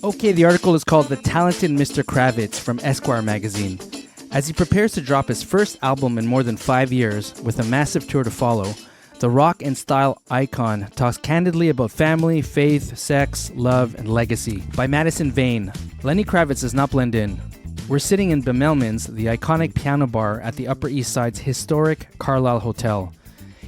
Okay, the article is called The Talented Mr. Kravitz from Esquire magazine. As he prepares to drop his first album in more than 5 years, with a massive tour to follow, the rock and style icon talks candidly about family, faith, sex, love, and legacy. By Madison Vane, Lenny Kravitz does not blend in. We're sitting in Bemelmans, the iconic piano bar at the Upper East Side's historic Carlile Hotel.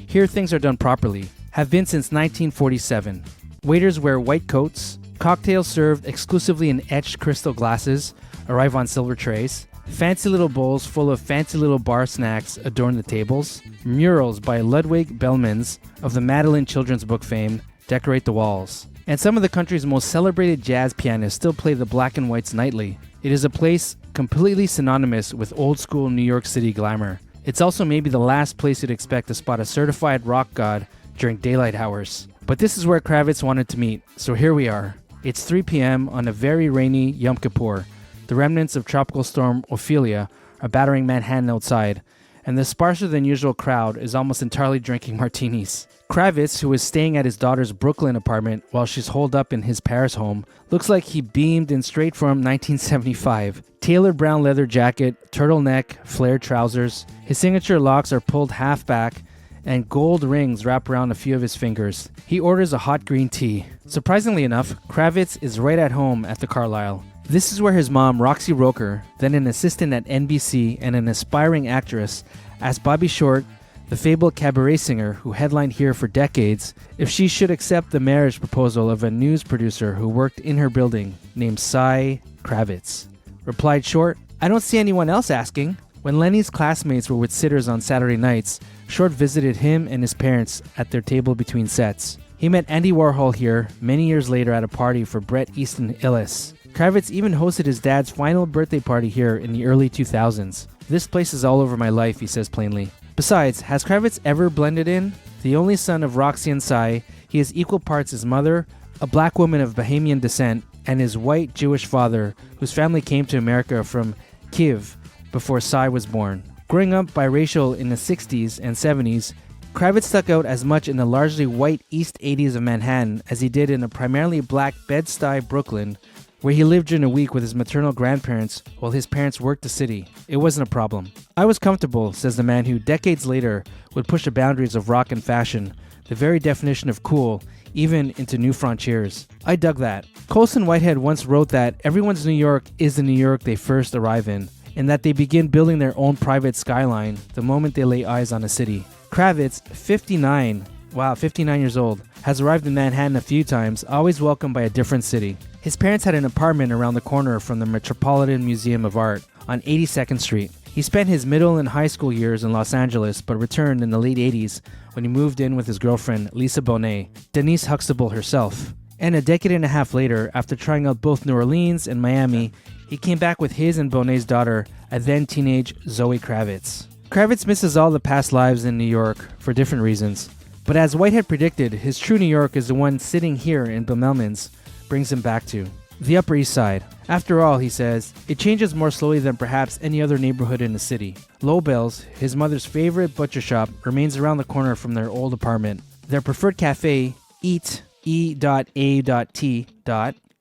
Here things are done properly. Have been since 1947. Waiters wear white coats. Cocktails served exclusively in etched crystal glasses arrive on silver trays. Fancy little bowls full of fancy little bar snacks adorn the tables. Murals by Ludwig Bellmans of the Madeline Children's Book fame decorate the walls. And some of the country's most celebrated jazz pianists still play the black and whites nightly. It is a place completely synonymous with old school New York City glamour. It's also maybe the last place you'd expect to spot a certified rock god during daylight hours. But this is where Kravitz wanted to meet, so here we are. It's 3 p.m. on a very rainy Yom Kippur. The remnants of Tropical Storm Ophelia are battering Manhattan outside, and the sparser than usual crowd is almost entirely drinking martinis. Kravitz, who is staying at his daughter's Brooklyn apartment while she's holed up in his Paris home, looks like he beamed in straight from 1975. Tailored brown leather jacket, turtleneck, flared trousers. His signature locks are pulled half back, and gold rings wrap around a few of his fingers. He orders a hot green tea. Surprisingly enough, Kravitz is right at home at the Carlile. This is where his mom, Roxy Roker, then an assistant at NBC and an aspiring actress, asked Bobby Short, the fabled cabaret singer who headlined here for decades, if she should accept the marriage proposal of a news producer who worked in her building named Zoe Kravitz. Replied Short, "I don't see anyone else asking." When Lenny's classmates were with sitters on Saturday nights, Short visited him and his parents at their table between sets. He met Andy Warhol here many years later at a party for Bret Easton Ellis. Kravitz even hosted his dad's final birthday party here in the early 2000s. "This place is all over my life," he says plainly. Besides, has Kravitz ever blended in? The only son of Roxy and Cy, he is equal parts his mother, a black woman of Bahamian descent, and his white Jewish father, whose family came to America from Kiev before Cy was born. Growing up biracial in the 60s and 70s, Kravitz stuck out as much in the largely white East 80s of Manhattan as he did in a primarily black Bed-Stuy, Brooklyn, where he lived during a week with his maternal grandparents while his parents worked the city. It wasn't a problem. "I was comfortable," says the man who decades later would push the boundaries of rock and fashion, the very definition of cool, even into new frontiers. "I dug that." Colson Whitehead once wrote that everyone's New York is the New York they first arrive in, and that they begin building their own private skyline the moment they lay eyes on a city. Kravitz, 59 years old, has arrived in Manhattan a few times, always welcomed by a different city. His parents had an apartment around the corner from the Metropolitan Museum of Art on 82nd Street. He spent his middle and high school years in Los Angeles, but returned in the late 80s when he moved in with his girlfriend, Lisa Bonet, Denise Huxtable herself. And a decade and a half later, after trying out both New Orleans and Miami, he came back with his and Bonet's daughter, a then teenage Zoe Kravitz. Kravitz misses all the past lives in New York for different reasons. But as Whitehead predicted, his true New York is the one sitting here in Bemelmans, brings him back to the Upper East Side. After all, he says, it changes more slowly than perhaps any other neighborhood in the city. Lobel's, his mother's favorite butcher shop, remains around the corner from their old apartment. Their preferred cafe, Eat, E.A.T.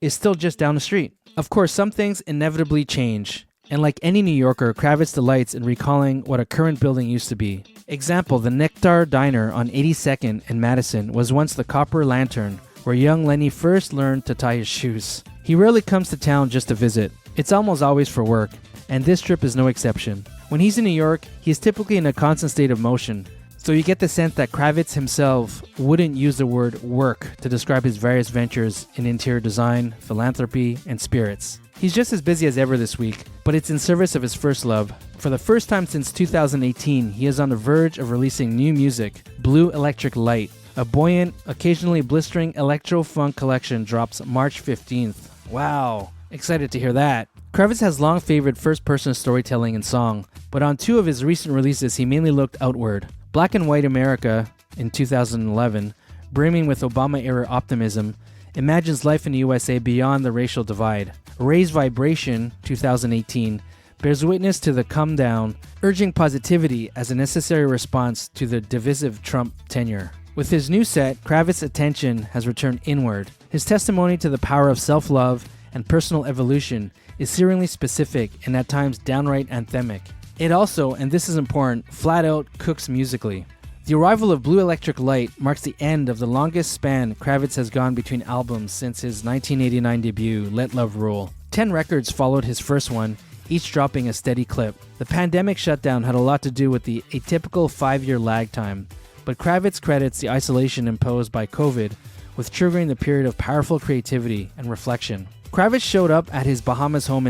is still just down the street. Of course, some things inevitably change. And like any New Yorker, Kravitz delights in recalling what a current building used to be. Example, the Nectar Diner on 82nd and Madison was once the Copper Lantern, where young Lenny first learned to tie his shoes. He rarely comes to town just to visit. It's almost always for work, and this trip is no exception. When he's in New York, he is typically in a constant state of motion, so you get the sense that Kravitz himself wouldn't use the word work to describe his various ventures in interior design, philanthropy, and spirits. He's just as busy as ever this week, but it's in service of his first love. For the first time since 2018, he is on the verge of releasing new music. Blue Electric Light, a buoyant, occasionally blistering Electro-Funk collection, drops March 15th. Wow, excited to hear that. Kravitz has long favored first-person storytelling and song, but on two of his recent releases he mainly looked outward. Black and White America in 2011, brimming with Obama-era optimism, imagines life in the USA beyond the racial divide. Raise Vibration 2018 bears witness to the come down, urging positivity as a necessary response to the divisive Trump tenure. With his new set, Kravitz's attention has returned inward. His testimony to the power of self-love and personal evolution is searingly specific and at times downright anthemic. It also, and this is important, flat out cooks musically. The arrival of Blue Electric Light marks the end of the longest span Kravitz has gone between albums since his 1989 debut, Let Love Rule. 10 records followed his first one, each dropping a steady clip. The pandemic shutdown had a lot to do with the atypical 5-year lag time, but Kravitz credits the isolation imposed by COVID with triggering the period of powerful creativity and reflection. Kravitz showed up at his Bahamas home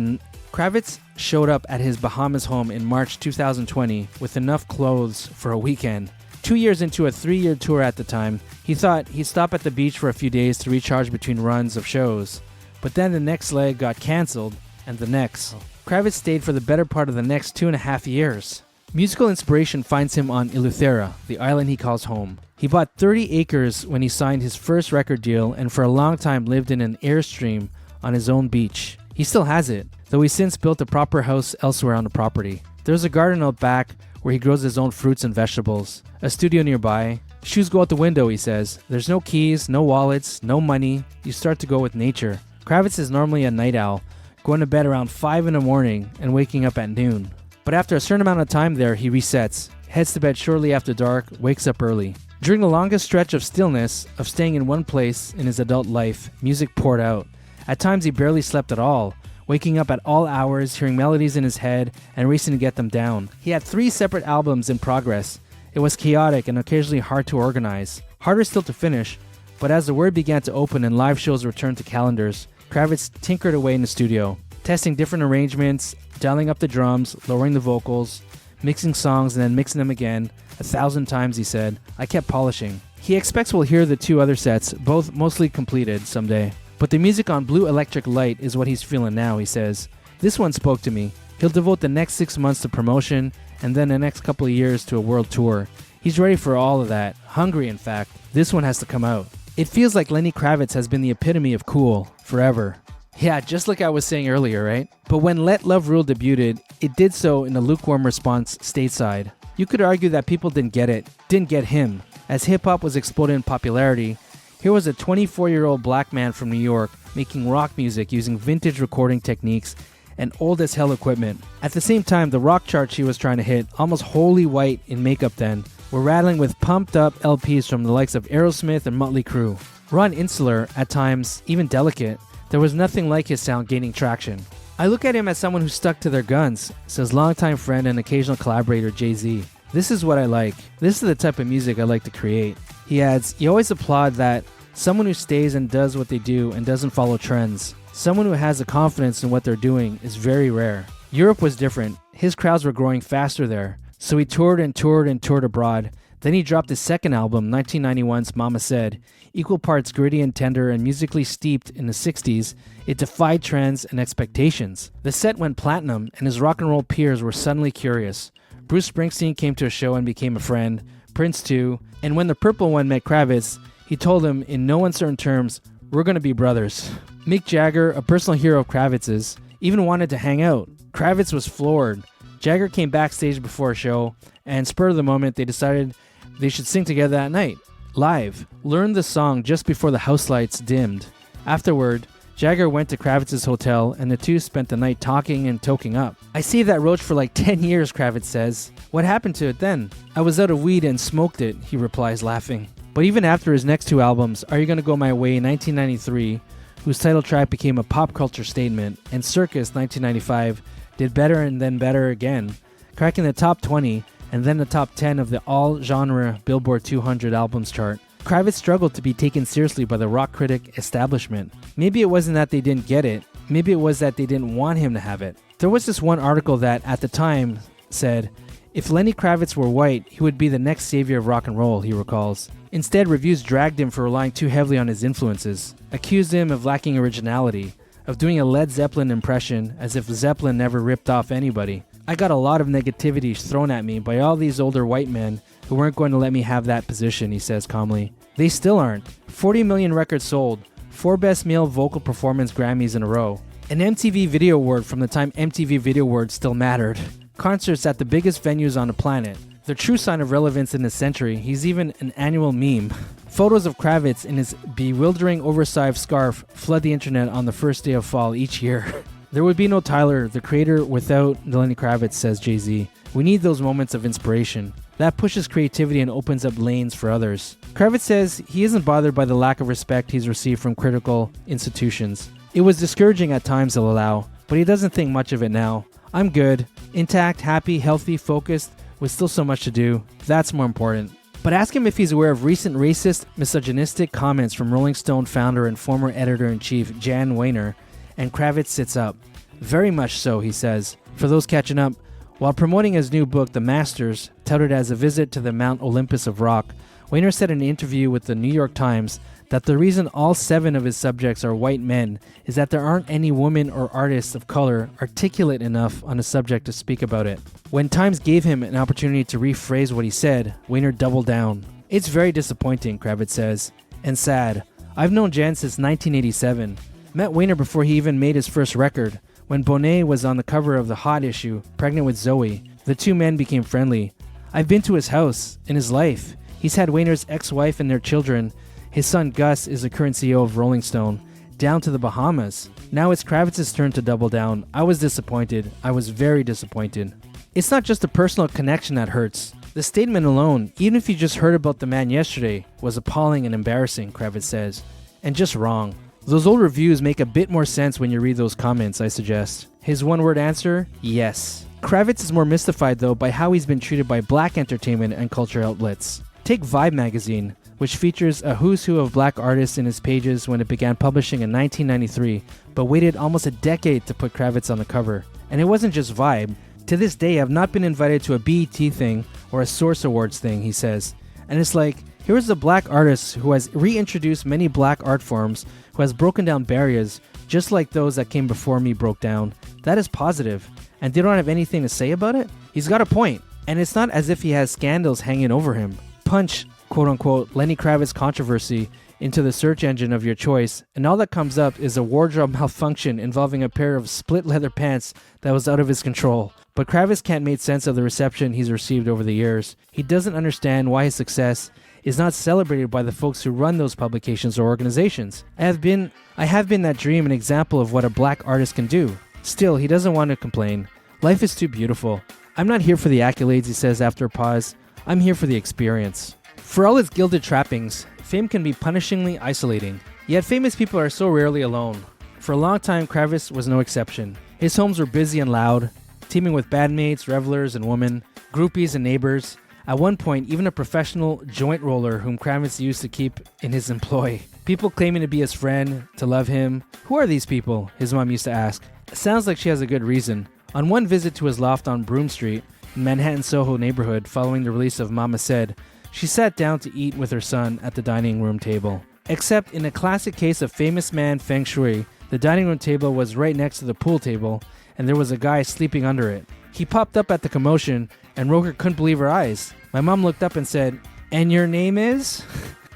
in March 2020 with enough clothes for a weekend. 2 years into a 3-year tour at the time, he thought he'd stop at the beach for a few days to recharge between runs of shows. But then the next leg got cancelled, and the next. Kravitz stayed for the better part of the next 2.5 years. Musical inspiration finds him on Eleuthera, the island he calls home. He bought 30 acres when he signed his first record deal and for a long time lived in an airstream on his own beach. He still has it, though he's since built a proper house elsewhere on the property. There's a garden out back where he grows his own fruits and vegetables, a studio nearby. Shoes go out the window, he says. There's no keys, no wallets, no money. You start to go with nature. Kravitz is normally a night owl, going to bed around 5 in the morning and waking up at noon. But after a certain amount of time there, he resets, heads to bed shortly after dark, wakes up early. During the longest stretch of stillness, of staying in one place in his adult life, music poured out. At times he barely slept at all, waking up at all hours, hearing melodies in his head, and racing to get them down. He had 3 separate albums in progress. It was chaotic and occasionally hard to organize. Harder still to finish, but as the word began to open and live shows returned to calendars, Kravitz tinkered away in the studio, testing different arrangements, dialing up the drums, lowering the vocals, mixing songs and then mixing them again. 1,000 times, he said. I kept polishing. He expects we'll hear the 2 other sets, both mostly completed, someday. But the music on Blue Electric Light is what he's feeling now, he says. This one spoke to me. He'll devote the next 6 months to promotion and then the next couple of years to a world tour. He's ready for all of that. Hungry, in fact. This one has to come out. It feels like Lenny Kravitz has been the epitome of cool, forever. Yeah, just like I was saying earlier, right? But when Let Love Rule debuted, it did so in a lukewarm response stateside. You could argue that people didn't get it, didn't get him. As hip-hop was exploding in popularity, here was a 24-year-old black man from New York making rock music using vintage recording techniques and old-as-hell equipment. At the same time, the rock charts he was trying to hit, almost wholly white in makeup then, were rattling with pumped-up LPs from the likes of Aerosmith and Mötley Crüe. Raw and insular, at times even delicate, there was nothing like his sound gaining traction. I look at him as someone who stuck to their guns, says longtime friend and occasional collaborator Jay-Z. This is what I like. This is the type of music I like to create. He adds, you always applaud that someone who stays and does what they do and doesn't follow trends. Someone who has the confidence in what they're doing is very rare. Europe was different. His crowds were growing faster there. So he toured and toured and toured abroad. Then he dropped his second album, 1991's Mama Said. Equal parts gritty and tender and musically steeped in the 60s, it defied trends and expectations. The set went platinum and his rock and roll peers were suddenly curious. Bruce Springsteen came to a show and became a friend, Prince too, and when the purple one met Kravitz, he told him in no uncertain terms, we're gonna be brothers. Mick Jagger, a personal hero of Kravitz's, even wanted to hang out. Kravitz was floored. Jagger came backstage before a show, and spur of the moment, they decided they should sing together that night, live. Learned the song just before the house lights dimmed. Afterward, Jagger went to Kravitz's hotel, and the two spent the night talking and toking up. I saved that roach for like 10 years, Kravitz says. What happened to it then? I was out of weed and smoked it, he replies, laughing. But even after his next 2 albums, Are You Gonna Go My Way 1993, whose title track became a pop culture statement, and Circus 1995 did better and then better again, cracking the top 20 and then the top 10 of the all-genre Billboard 200 albums chart. Kravitz struggled to be taken seriously by the rock critic establishment. Maybe it wasn't that they didn't get it, maybe it was that they didn't want him to have it. There was this one article that, at the time, said, if Lenny Kravitz were white, he would be the next savior of rock and roll, he recalls. Instead, reviews dragged him for relying too heavily on his influences, accused him of lacking originality, of doing a Led Zeppelin impression as if Zeppelin never ripped off anybody. I got a lot of negativity thrown at me by all these older white men who weren't going to let me have that position, he says calmly. They still aren't. 40 million records sold, 4 Best Male Vocal Performance Grammys in a row, an MTV Video Award from the time MTV Video Awards still mattered, concerts at the biggest venues on the planet. The true sign of relevance in this century, he's even an annual meme. Photos of Kravitz in his bewildering oversized scarf flood the internet on the first day of fall each year. There would be no Tyler, the creator, without Lenny Kravitz, says Jay-Z. We need those moments of inspiration. That pushes creativity and opens up lanes for others. Kravitz says he isn't bothered by the lack of respect he's received from critical institutions. It was discouraging at times, he'll allow, but he doesn't think much of it now. I'm good, intact, happy, healthy, focused, with still so much to do. That's more important. But ask him if he's aware of recent racist, misogynistic comments from Rolling Stone founder and former editor-in-chief Jan Wenner, and Kravitz sits up. Very much so, he says. For those catching up, while promoting his new book, The Masters, touted as a visit to the Mount Olympus of rock, Wenner said in an interview with the New York Times that the reason all 7 of his subjects are white men is that there aren't any women or artists of color articulate enough on the subject to speak about it. When Times gave him an opportunity to rephrase what he said, Wenner doubled down. It's very disappointing, Kravitz says, and sad. I've known Jan since 1987. Met Wenner before he even made his first record. When Bonet was on the cover of the Hot issue, pregnant with Zoe, the 2 men became friendly. I've been to his house, in his life. He's had Wenner's ex-wife and their children. His son Gus is the current CEO of Rolling Stone, down to the Bahamas. Now it's Kravitz's turn to double down. I was disappointed. I was very disappointed. It's not just a personal connection that hurts. The statement alone, even if you just heard about the man yesterday, was appalling and embarrassing, Kravitz says, and just wrong. Those old reviews make a bit more sense when you read those comments, I suggest. His one-word answer, yes. Kravitz is more mystified, though, by how he's been treated by black entertainment and culture outlets. Take Vibe magazine, which features a who's who of black artists in its pages when it began publishing in 1993, but waited almost a decade to put Kravitz on the cover. And it wasn't just Vibe. To this day, I've not been invited to a BET thing or a Source Awards thing, he says. And it's like, here's a black artist who has reintroduced many black art forms, who has broken down barriers, just like those that came before me broke down. That is positive. And they don't have anything to say about it? He's got a point. And it's not as if he has scandals hanging over him. Punch, quote-unquote, Lenny Kravitz controversy into the search engine of your choice, and all that comes up is a wardrobe malfunction involving a pair of split leather pants that was out of his control. But Kravitz can't make sense of the reception he's received over the years. He doesn't understand why his success is not celebrated by the folks who run those publications or organizations. I have been that dream, an example of what a black artist can do. Still, he doesn't want to complain. Life is too beautiful. I'm not here for the accolades, he says after a pause. I'm here for the experience. For all its gilded trappings, fame can be punishingly isolating. Yet famous people are so rarely alone. For a long time, Kravitz was no exception. His homes were busy and loud, teeming with bandmates, revelers, and women, groupies and neighbors. At one point, even a professional joint roller whom Kravitz used to keep in his employ. People claiming to be his friend, to love him. Who are these people? His mom used to ask. It sounds like she has a good reason. On one visit to his loft on Broome Street, in Manhattan Soho neighborhood, following the release of Mama Said, she sat down to eat with her son at the dining room table. Except in a classic case of famous man feng shui, the dining room table was right next to the pool table, and there was a guy sleeping under it. He popped up at the commotion, and Roker couldn't believe her eyes. My mom looked up and said, "And your name is?"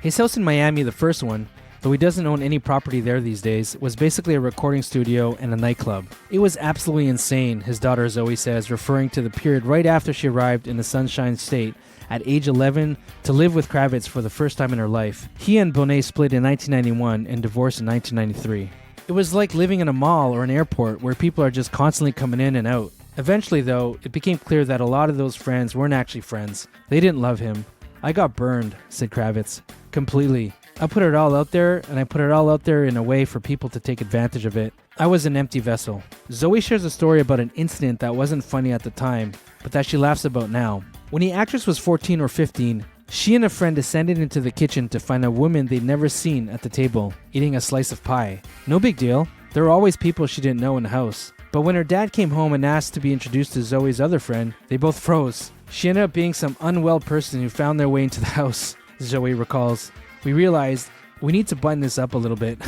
His house in Miami, the first one, though he doesn't own any property there these days, was basically a recording studio and a nightclub. It was absolutely insane, his daughter Zoe says, referring to the period right after she arrived in the Sunshine State at age 11 to live with Kravitz for the first time in her life. He and Bonet split in 1991 and divorced in 1993. It was like living in a mall or an airport where people are just constantly coming in and out. Eventually, though, it became clear that a lot of those friends weren't actually friends. They didn't love him. I got burned, said Kravitz. Completely. I put it all out there, and I put it all out there in a way for people to take advantage of it. I was an empty vessel. Zoe shares a story about an incident that wasn't funny at the time, but that she laughs about now. When the actress was 14 or 15, she and a friend descended into the kitchen to find a woman they'd never seen at the table, eating a slice of pie. No big deal. There were always people she didn't know in the house. But when her dad came home and asked to be introduced to Zoe's other friend, they both froze. She ended up being some unwell person who found their way into the house, Zoe recalls. We realized we need to button this up a little bit.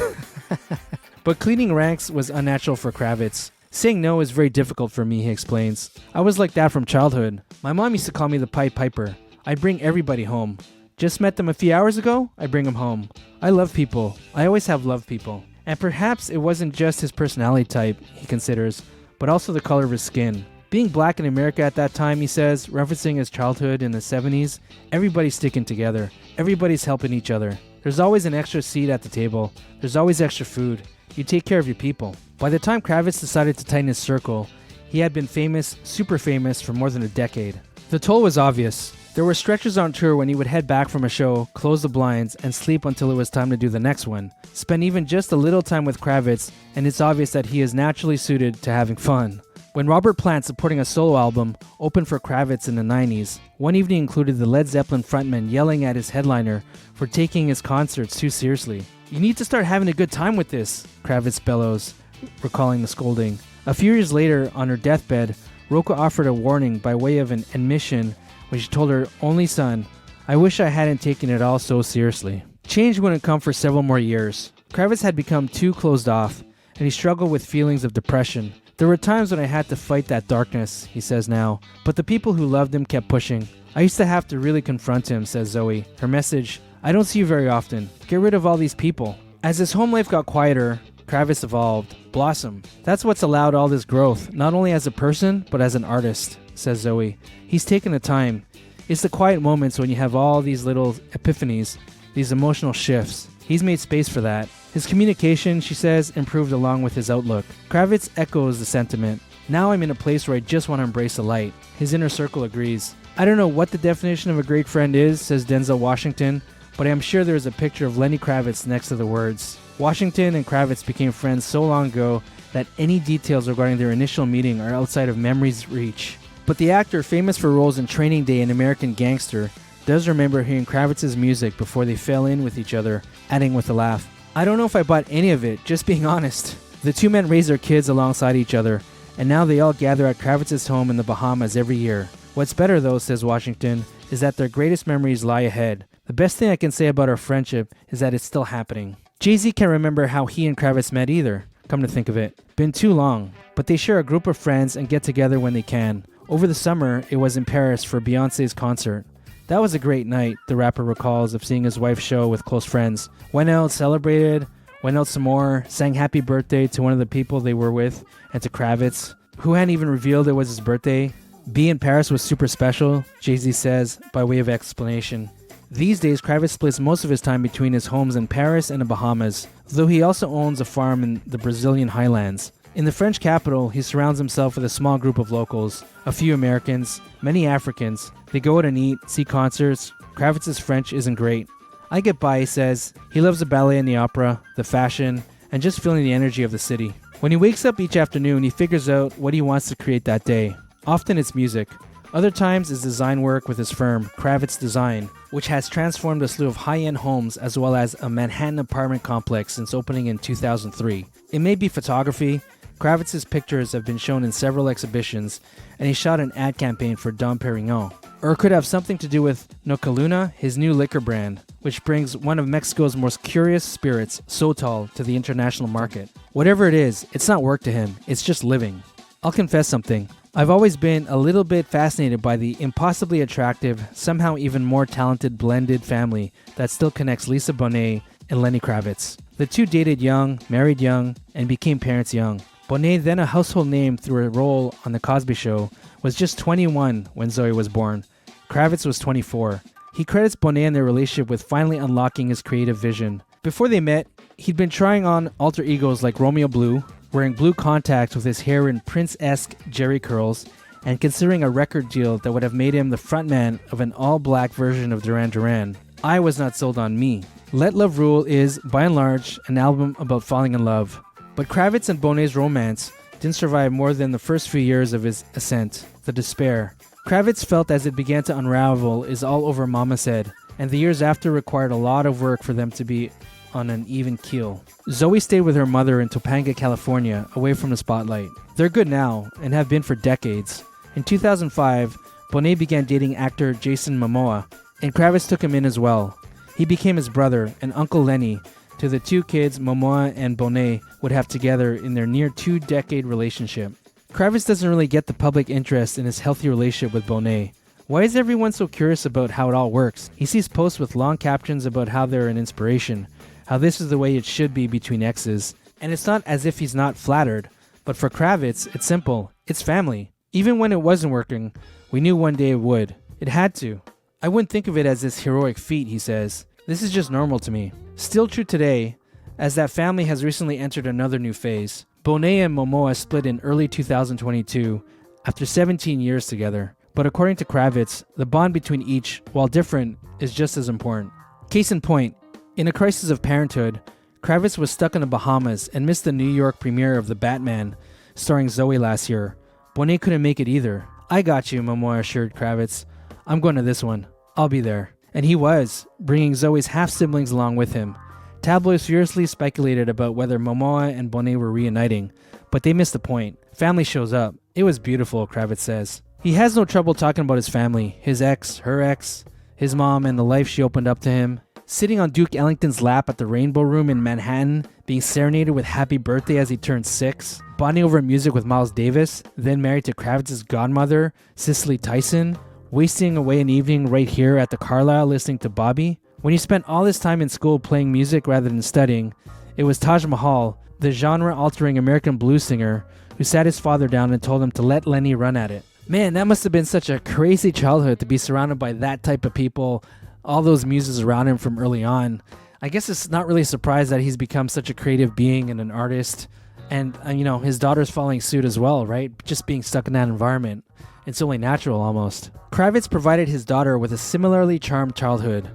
But cleaning ranks was unnatural for Kravitz. Saying no is very difficult for me, he explains. I was like that from childhood. My mom used to call me the Pied Piper. I'd bring everybody home. Just met them a few hours ago, I bring them home. I love people. I always have loved people. And perhaps it wasn't just his personality type, he considers, but also the color of his skin. Being black in America at that time, he says, referencing his childhood in the 70s, everybody's sticking together. Everybody's helping each other. There's always an extra seat at the table. There's always extra food. You take care of your people. By the time Kravitz decided to tighten his circle, he had been famous, super famous, for more than a decade. The toll was obvious. There were stretches on tour when he would head back from a show, close the blinds, and sleep until it was time to do the next one. Spend even just a little time with Kravitz, and it's obvious that he is naturally suited to having fun. When Robert Plant, supporting a solo album, opened for Kravitz in the 90s, one evening included the Led Zeppelin frontman yelling at his headliner for taking his concerts too seriously. "You need to start having a good time with this," Kravitz bellows, recalling the scolding. A few years later, on her deathbed, Roka offered a warning by way of an admission when she told her only son, "I wish I hadn't taken it all so seriously." Change wouldn't come for several more years. Kravitz had become too closed off, and he struggled with feelings of depression. "There were times when I had to fight that darkness," he says now, but the people who loved him kept pushing. "I used to have to really confront him," says Zoe. Her message, "I don't see you very often. Get rid of all these people." As his home life got quieter, Kravitz evolved, blossomed. "That's what's allowed all this growth, not only as a person, but as an artist," says Zoe. "He's taken the time. It's the quiet moments when you have all these little epiphanies, these emotional shifts. He's made space for that. His communication," she says, "improved along with his outlook." Kravitz echoes the sentiment. "Now I'm in a place where I just want to embrace the light." His inner circle agrees. "I don't know what the definition of a great friend is," says Denzel Washington, "but I am sure there is a picture of Lenny Kravitz next to the words." Washington and Kravitz became friends so long ago that any details regarding their initial meeting are outside of memory's reach. But the actor, famous for roles in Training Day and American Gangster, does remember hearing Kravitz's music before they fell in with each other, adding with a laugh, "I don't know if I bought any of it, just being honest." The two men raised their kids alongside each other, and now they all gather at Kravitz's home in the Bahamas every year. What's better though, says Washington, is that their greatest memories lie ahead. The best thing I can say about our friendship is that it's still happening. Jay-Z can't remember how he and Kravitz met either, come to think of it. Been too long, but they share a group of friends and get together when they can. Over the summer, it was in Paris for Beyoncé's concert. "That was a great night," the rapper recalls of seeing his wife's show with close friends. Went out, celebrated, went out some more, sang happy birthday to one of the people they were with, and to Kravitz, who hadn't even revealed it was his birthday. "Being in Paris was super special," Jay-Z says, by way of explanation. These days, Kravitz splits most of his time between his homes in Paris and the Bahamas, though he also owns a farm in the Brazilian highlands. In the French capital, he surrounds himself with a small group of locals, a few Americans, many Africans. They go out and eat, see concerts. Kravitz's French isn't great. "I get by," he says. He loves the ballet and the opera, the fashion, and just feeling the energy of the city. When he wakes up each afternoon, he figures out what he wants to create that day. Often it's music. Other times it's design work with his firm, Kravitz Design, which has transformed a slew of high-end homes as well as a Manhattan apartment complex since opening in 2003. It may be photography. Kravitz's pictures have been shown in several exhibitions, and he shot an ad campaign for Dom Perignon. Or it could have something to do with Nocaluna, his new liquor brand, which brings one of Mexico's most curious spirits, Sotol, to the international market. Whatever it is, it's not work to him, it's just living. I'll confess something. I've always been a little bit fascinated by the impossibly attractive, somehow even more talented blended family that still connects Lisa Bonet and Lenny Kravitz. The two dated young, married young, and became parents young. Bonet, then a household name through a role on The Cosby Show, was just 21 when Zoe was born. Kravitz was 24. He credits Bonet and their relationship with finally unlocking his creative vision. Before they met, he'd been trying on alter egos like Romeo Blue, wearing blue contacts with his hair in Prince-esque jerry curls, and considering a record deal that would have made him the frontman of an all-black version of Duran Duran. I was not sold on me. Let Love Rule is, by and large, an album about falling in love. But Kravitz and Bonet's romance didn't survive more than the first few years of his ascent, the despair. Kravitz felt as it began to unravel is all over Mama Said, and the years after required a lot of work for them to be on an even keel. Zoe stayed with her mother in Topanga, California, away from the spotlight. They're good now, and have been for decades. In 2005, Bonet began dating actor Jason Momoa, and Kravitz took him in as well. He became his brother and Uncle Lenny to the two kids Momoa and Bonet would have together in their near 2-decade relationship. Kravitz doesn't really get the public interest in his healthy relationship with Bonet. Why is everyone so curious about how it all works? He sees posts with long captions about how they're an inspiration, how this is the way it should be between exes, and it's not as if he's not flattered, but for Kravitz, it's simple. It's family. Even when it wasn't working, we knew one day it would. It had to. I wouldn't think of it as this heroic feat, he says. This is just normal to me. Still true today, as that family has recently entered another new phase. Bonet and Momoa split in early 2022 after 17 years together. But according to Kravitz, the bond between each, while different, is just as important. Case in point, in a crisis of parenthood, Kravitz was stuck in the Bahamas and missed the New York premiere of The Batman, starring Zoe last year. Bonet couldn't make it either. I got you, Momoa assured Kravitz. I'm going to this one. I'll be there. And he was, bringing Zoe's half-siblings along with him. Tabloids furiously speculated about whether Momoa and Bonet were reuniting, but they missed the point. Family shows up. It was beautiful, Kravitz says. He has no trouble talking about his family, his ex, her ex, his mom, and the life she opened up to him. Sitting on Duke Ellington's lap at the Rainbow Room in Manhattan, being serenaded with happy birthday as he turned 6, bonding over music with Miles Davis, then married to Kravitz's godmother, Cicely Tyson, wasting away an evening right here at the Carlile listening to Bobby. When he spent all his time in school playing music rather than studying, it was Taj Mahal, the genre-altering American blues singer, who sat his father down and told him to let Lenny run at it. Man, that must have been such a crazy childhood to be surrounded by that type of people, all those muses around him from early on. I guess it's not really a surprise that he's become such a creative being and an artist. And, his daughter's following suit as well, right? Just being stuck in that environment. It's only natural, almost. Kravitz provided his daughter with a similarly charmed childhood.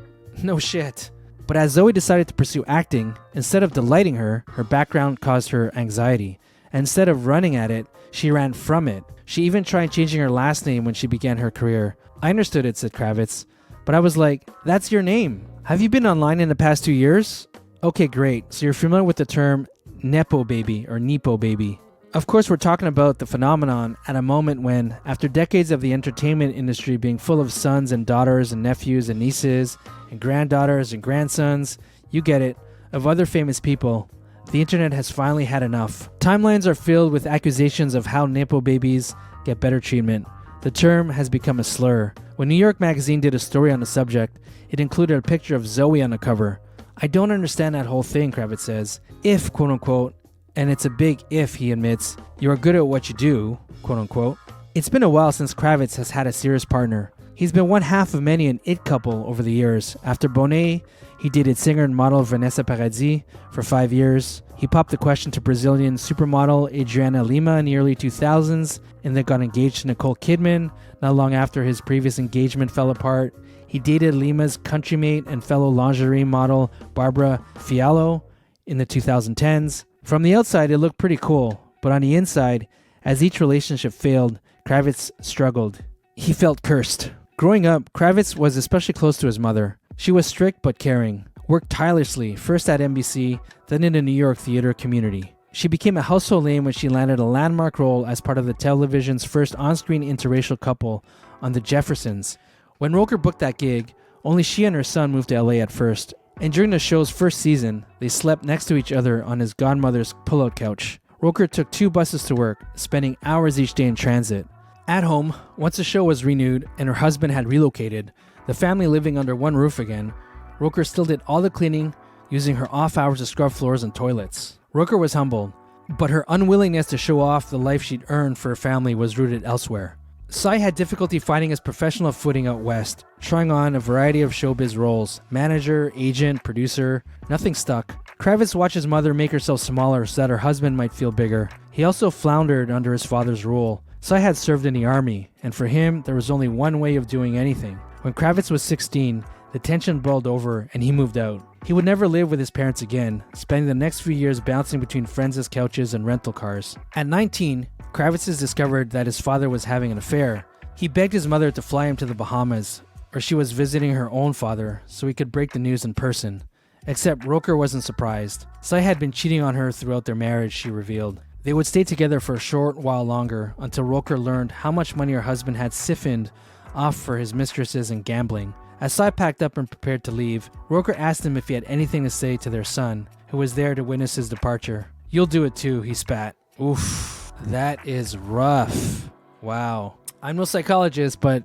No shit. But as Zoe decided to pursue acting, instead of delighting her, her background caused her anxiety. And instead of running at it, she ran from it. She even tried changing her last name when she began her career. I understood it, said Kravitz. But I was like, that's your name. Have you been online in the past 2 years? Okay, great. So you're familiar with the term Nepo baby or Nepo baby. Of course, we're talking about the phenomenon at a moment when, after decades of the entertainment industry being full of sons and daughters and nephews and nieces and granddaughters and grandsons, you get it, of other famous people, the internet has finally had enough. Timelines are filled with accusations of how Nepo babies get better treatment. The term has become a slur. When New York Magazine did a story on the subject, it included a picture of Zoe on the cover. I don't understand that whole thing, Kravitz says. If, quote unquote, and it's a big if, he admits, you are good at what you do, quote unquote. It's been a while since Kravitz has had a serious partner. He's been one half of many an it couple over the years. After Bonet, he dated singer and model Vanessa Paradis for 5 years. He popped the question to Brazilian supermodel Adriana Lima in the early 2000s and then got engaged to Nicole Kidman not long after his previous engagement fell apart. He dated Lima's countrymate and fellow lingerie model Barbara Fiallo in the 2010s. From the outside, it looked pretty cool, but on the inside, as each relationship failed, Kravitz struggled. He felt cursed. Growing up, Kravitz was especially close to his mother. She was strict but caring, worked tirelessly, first at NBC, then in the New York theater community. She became a household name when she landed a landmark role as part of the television's first on-screen interracial couple on The Jeffersons. When Roker booked that gig, only she and her son moved to LA at first, and during the show's first season, they slept next to each other on his godmother's pull-out couch. Roker took 2 buses to work, spending hours each day in transit. At home, once the show was renewed and her husband had relocated, the family living under one roof again, Roker still did all the cleaning, using her off hours to scrub floors and toilets. Roker was humbled, but her unwillingness to show off the life she'd earned for her family was rooted elsewhere. Sy had difficulty finding his professional footing out west, trying on a variety of showbiz roles, manager, agent, producer, nothing stuck. Kravitz watched his mother make herself smaller so that her husband might feel bigger. He also floundered under his father's rule. Sy had served in the army, and for him, there was only one way of doing anything. When Kravitz was 16, the tension boiled over and he moved out. He would never live with his parents again, spending the next few years bouncing between friends' couches and rental cars. At 19, Kravitz discovered that his father was having an affair. He begged his mother to fly him to the Bahamas, where she was visiting her own father, so he could break the news in person. Except Roker wasn't surprised. Sy had been cheating on her throughout their marriage, she revealed. They would stay together for a short while longer until Roker learned how much money her husband had siphoned off for his mistresses and gambling. As Sy packed up and prepared to leave, Roker asked him if he had anything to say to their son, who was there to witness his departure. "You'll do it too," he spat. Oof, that is rough. Wow. I'm no psychologist, but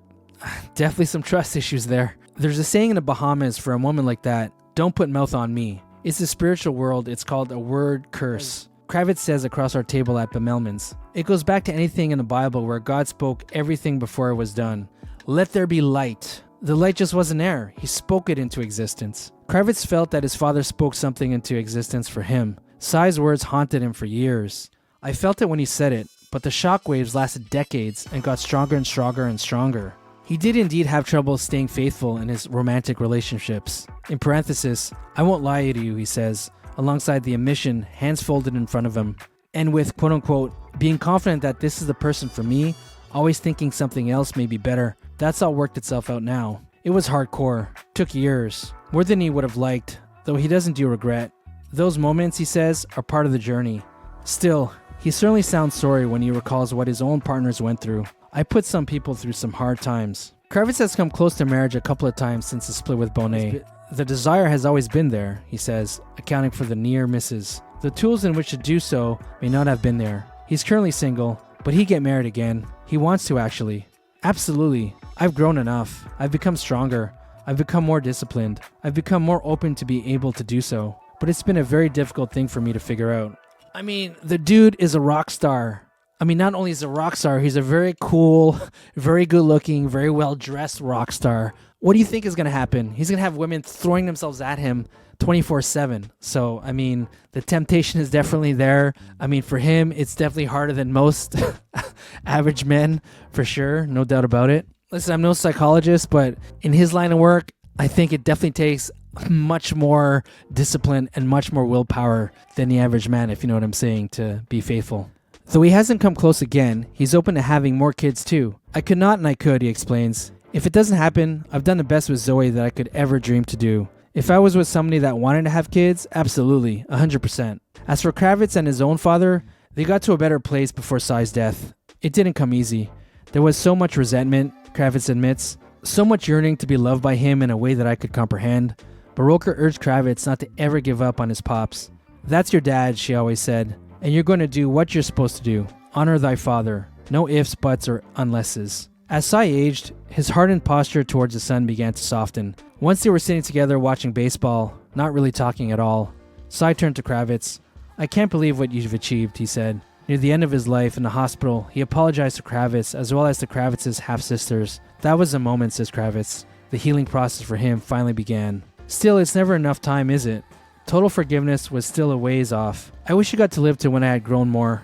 definitely some trust issues there. There's a saying in the Bahamas for a woman like that, "Don't put mouth on me." It's the spiritual world. It's called a word curse. Kravitz says across our table at Bemelman's. It goes back to anything in the Bible where God spoke everything before it was done. Let there be light. The light just wasn't there. He spoke it into existence. Kravitz felt that his father spoke something into existence for him. Psy's words haunted him for years. I felt it when he said it, but the shockwaves lasted decades and got stronger and stronger and stronger. He did indeed have trouble staying faithful in his romantic relationships. In parenthesis, I won't lie to you, he says, alongside the omission, hands folded in front of him. And with quote-unquote, being confident that this is the person for me, always thinking something else may be better. That's all worked itself out now. It was hardcore. Took years. More than he would have liked, though he doesn't do regret. Those moments, he says, are part of the journey. Still, he certainly sounds sorry when he recalls what his own partners went through. I put some people through some hard times. Kravitz has come close to marriage a couple of times since the split with Bonet. The desire has always been there, he says, accounting for the near misses. The tools in which to do so may not have been there. He's currently single, but he'd get married again. He wants to, actually. Absolutely. I've grown enough. I've become stronger. I've become more disciplined. I've become more open to be able to do so. But it's been a very difficult thing for me to figure out. I mean, the dude is a rock star. I mean, not only is he a rock star, he's a very cool, very good-looking, very well-dressed rock star. What do you think is going to happen? He's going to have women throwing themselves at him 24/7. So, I mean, the temptation is definitely there. I mean, for him, it's definitely harder than most average men, for sure. No doubt about it. Listen, I'm no psychologist, but in his line of work, I think it definitely takes much more discipline and much more willpower than the average man, if you know what I'm saying, to be faithful. Though he hasn't come close again, he's open to having more kids too. I could not and I could, he explains. If it doesn't happen, I've done the best with Zoe that I could ever dream to do. If I was with somebody that wanted to have kids, absolutely, 100%. As for Kravitz and his own father, they got to a better place before Psy's death. It didn't come easy. There was so much resentment, Kravitz admits, so much yearning to be loved by him in a way that I could comprehend. Baroka urged Kravitz not to ever give up on his pops. That's your dad, she always said, and you're going to do what you're supposed to do. Honor thy father. No ifs, buts, or unlesses. As Psy aged, his hardened posture towards his son began to soften. Once they were sitting together watching baseball, not really talking at all, Psy turned to Kravitz. I can't believe what you've achieved, he said. Near the end of his life in the hospital, he apologized to Kravitz as well as to Kravitz's half-sisters. That was a moment, says Kravitz. The healing process for him finally began. Still, it's never enough time, is it? Total forgiveness was still a ways off. I wish you got to live to when I had grown more.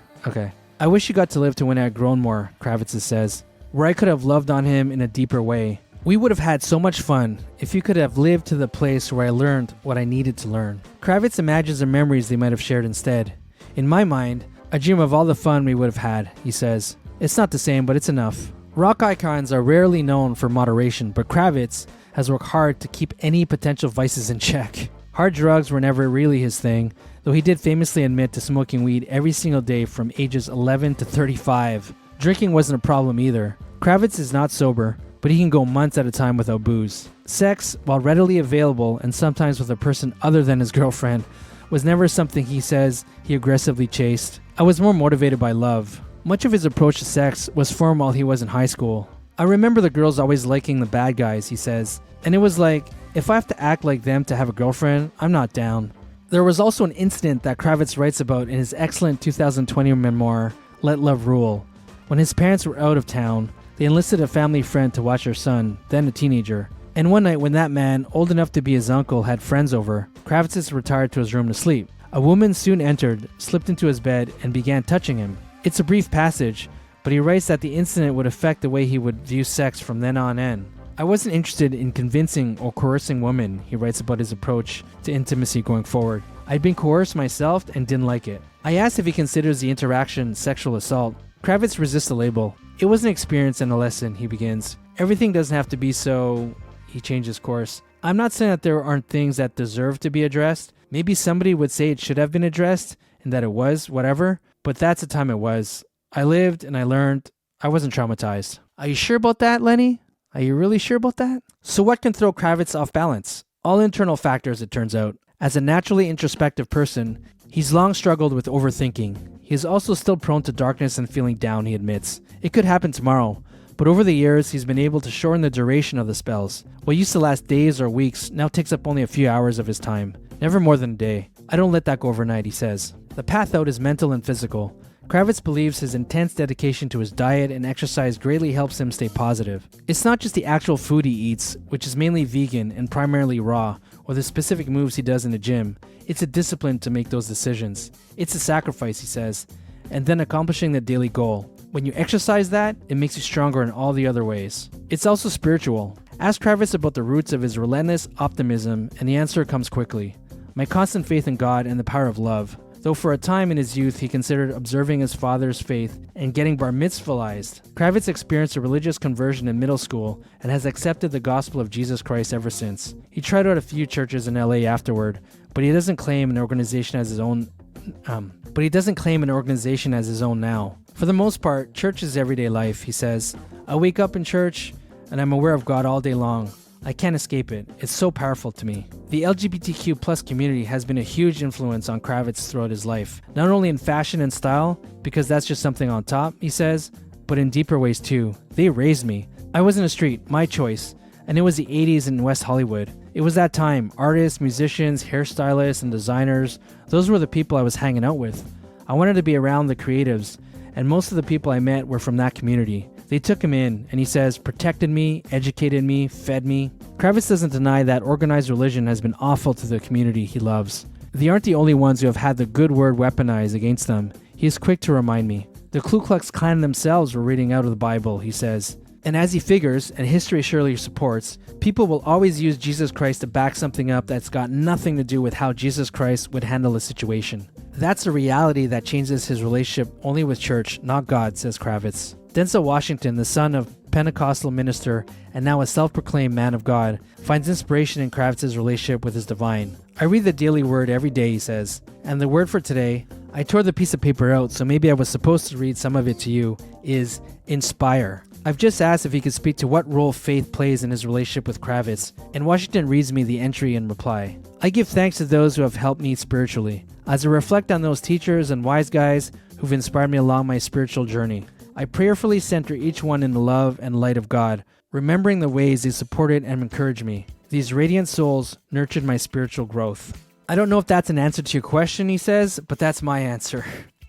I wish you got to live to when I had grown more, Kravitz says, where I could have loved on him in a deeper way. We would have had so much fun if you could have lived to the place where I learned what I needed to learn. Kravitz imagines the memories they might have shared instead. In my mind, I dream of all the fun we would have had, he says. It's not the same, but it's enough. Rock icons are rarely known for moderation, but Kravitz has worked hard to keep any potential vices in check. Hard drugs were never really his thing, though he did famously admit to smoking weed every single day from ages 11 to 35. Drinking wasn't a problem either. Kravitz is not sober, but he can go months at a time without booze. Sex, while readily available and sometimes with a person other than his girlfriend, was never something he says he aggressively chased. I was more motivated by love. Much of his approach to sex was formed while he was in high school. I remember the girls always liking the bad guys, he says, and it was like, if I have to act like them to have a girlfriend, I'm not down. There was also an incident that Kravitz writes about in his excellent 2020 memoir, Let Love Rule. When his parents were out of town, they enlisted a family friend to watch their son, then a teenager. And one night when that man, old enough to be his uncle, had friends over, Kravitz retired to his room to sleep. A woman soon entered, slipped into his bed, and began touching him. It's a brief passage, but he writes that the incident would affect the way he would view sex from then on in. I wasn't interested in convincing or coercing women, he writes about his approach to intimacy going forward. I'd been coerced myself and didn't like it. I asked if he considers the interaction sexual assault. Kravitz resists the label. It was an experience and a lesson, he begins. Everything doesn't have to be so... He changes course. I'm not saying that there aren't things that deserve to be addressed. Maybe somebody would say it should have been addressed and that it was, whatever. But that's the time it was. I lived and I learned. I wasn't traumatized. Are you sure about that, Lenny? Are you really sure about that? So what can throw Kravitz off balance? All internal factors, it turns out. As a naturally introspective person, he's long struggled with overthinking. He is also still prone to darkness and feeling down, he admits. It could happen tomorrow. But over the years, he's been able to shorten the duration of the spells. What used to last days or weeks now takes up only a few hours of his time. Never more than a day. I don't let that go overnight, he says. The path out is mental and physical. Kravitz believes his intense dedication to his diet and exercise greatly helps him stay positive. It's not just the actual food he eats, which is mainly vegan and primarily raw, or the specific moves he does in the gym. It's a discipline to make those decisions. It's a sacrifice, he says, and then accomplishing the daily goal. When you exercise that, it makes you stronger in all the other ways. It's also spiritual. Ask Kravitz about the roots of his relentless optimism, and the answer comes quickly. My constant faith in God and the power of love. Though for a time in his youth he considered observing his father's faith and getting bar mitzvahized, Kravitz experienced a religious conversion in middle school and has accepted the gospel of Jesus Christ ever since. He tried out a few churches in LA afterward, but he doesn't claim an organization as his own. Now. For the most part, church is everyday life, he says. I wake up in church and I'm aware of God all day long. I can't escape it. It's so powerful to me. The LGBTQ plus community has been a huge influence on Kravitz throughout his life, not only in fashion and style, because that's just something on top, he says, but in deeper ways too. They raised me. I was in a street, my choice, and it was the 80s in West Hollywood. It was that time. Artists, musicians, hairstylists, and designers, those were the people I was hanging out with. I wanted to be around the creatives, and most of the people I met were from that community. They took him in, and he says, protected me, educated me, fed me. Kravitz doesn't deny that organized religion has been awful to the community he loves. They aren't the only ones who have had the good word weaponized against them. He is quick to remind me. The Ku Klux Klan themselves were reading out of the Bible, he says. And as he figures, and history surely supports, people will always use Jesus Christ to back something up that's got nothing to do with how Jesus Christ would handle a situation. That's a reality that changes his relationship only with church, not God, says Kravitz. Denzel Washington, the son of Pentecostal minister and now a self-proclaimed man of God, finds inspiration in Kravitz's relationship with his divine. I read the daily word every day, he says, and the word for today, I tore the piece of paper out, so maybe I was supposed to read some of it to you, is inspire. I've just asked if he could speak to what role faith plays in his relationship with Kravitz, and Washington reads me the entry in reply. I give thanks to those who have helped me spiritually, as I reflect on those teachers and wise guys who've inspired me along my spiritual journey. I prayerfully center each one in the love and light of God, remembering the ways they supported and encouraged me. These radiant souls nurtured my spiritual growth. I don't know if that's an answer to your question, he says, but that's my answer.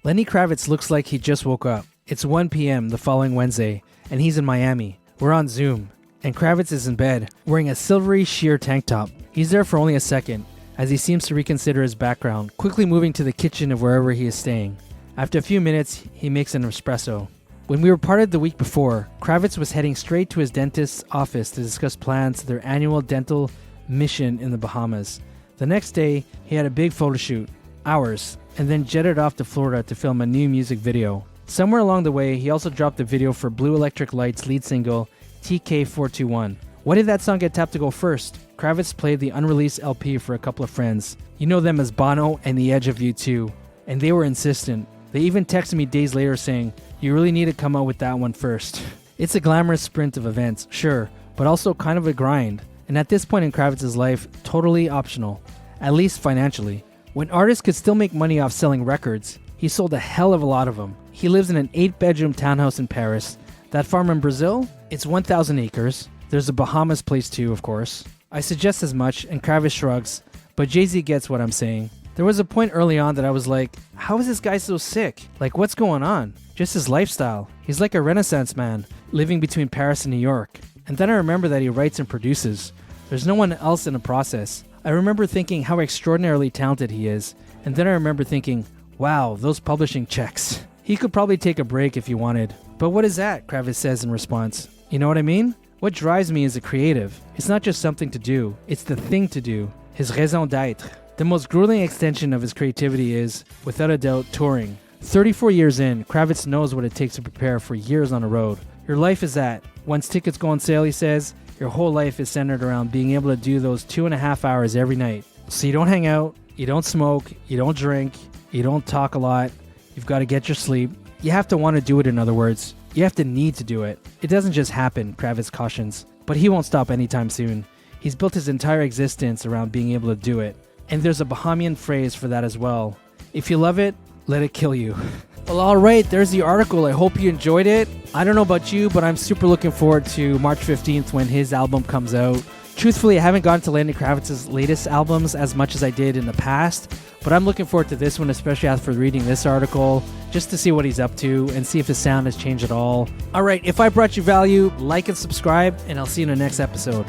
Lenny Kravitz looks like he just woke up. It's 1 p.m. the following Wednesday, and he's in Miami. We're on Zoom, and Kravitz is in bed, wearing a silvery sheer tank top. He's there for only a second, as he seems to reconsider his background, quickly moving to the kitchen of wherever he is staying. After a few minutes, he makes an espresso. When we were parted the week before, Kravitz was heading straight to his dentist's office to discuss plans to their annual dental mission in the Bahamas. The next day, he had a big photo shoot, hours, and then jetted off to Florida to film a new music video. Somewhere along the way, he also dropped the video for Blue Electric Light's lead single, TK421. Why did that song get tapped to go first? Kravitz played the unreleased LP for a couple of friends. You know them as Bono and The Edge of U2, and they were insistent. They even texted me days later saying, you really need to come out with that one first. It's a glamorous sprint of events, sure, but also kind of a grind. And at this point in Kravitz's life, totally optional, at least financially. When artists could still make money off selling records, he sold a hell of a lot of them. He lives in an 8-bedroom townhouse in Paris. That farm in Brazil, it's 1,000 acres. There's a Bahamas place too, of course. I suggest as much, and Kravitz shrugs, but Jay-Z gets what I'm saying. There was a point early on that I was like, how is this guy so sick? Like, what's going on? Just his lifestyle. He's like a Renaissance man, living between Paris and New York. And then I remember that he writes and produces. There's no one else in the process. I remember thinking how extraordinarily talented he is. And then I remember thinking, wow, those publishing checks. He could probably take a break if he wanted. But what is that? Kravitz says in response. You know what I mean? What drives me is a creative. It's not just something to do. It's the thing to do. His raison d'être. The most grueling extension of his creativity is, without a doubt, touring. 34 years in, Kravitz knows what it takes to prepare for years on the road. Your life is that. Once tickets go on sale, he says, your whole life is centered around being able to do those 2.5 hours every night. So you don't hang out, you don't smoke, you don't drink, you don't talk a lot, you've got to get your sleep. You have to want to do it, in other words. You have to need to do it. It doesn't just happen, Kravitz cautions. But he won't stop anytime soon. He's built his entire existence around being able to do it. And there's a Bahamian phrase for that as well. If you love it, let it kill you. Well, alright, there's the article. I hope you enjoyed it. I don't know about you, but I'm super looking forward to March 15th when his album comes out. Truthfully, I haven't gone to Lenny Kravitz's latest albums as much as I did in the past, but I'm looking forward to this one, especially after reading this article, just to see what he's up to and see if his sound has changed at all. All right, if I brought you value, like and subscribe, and I'll see you in the next episode.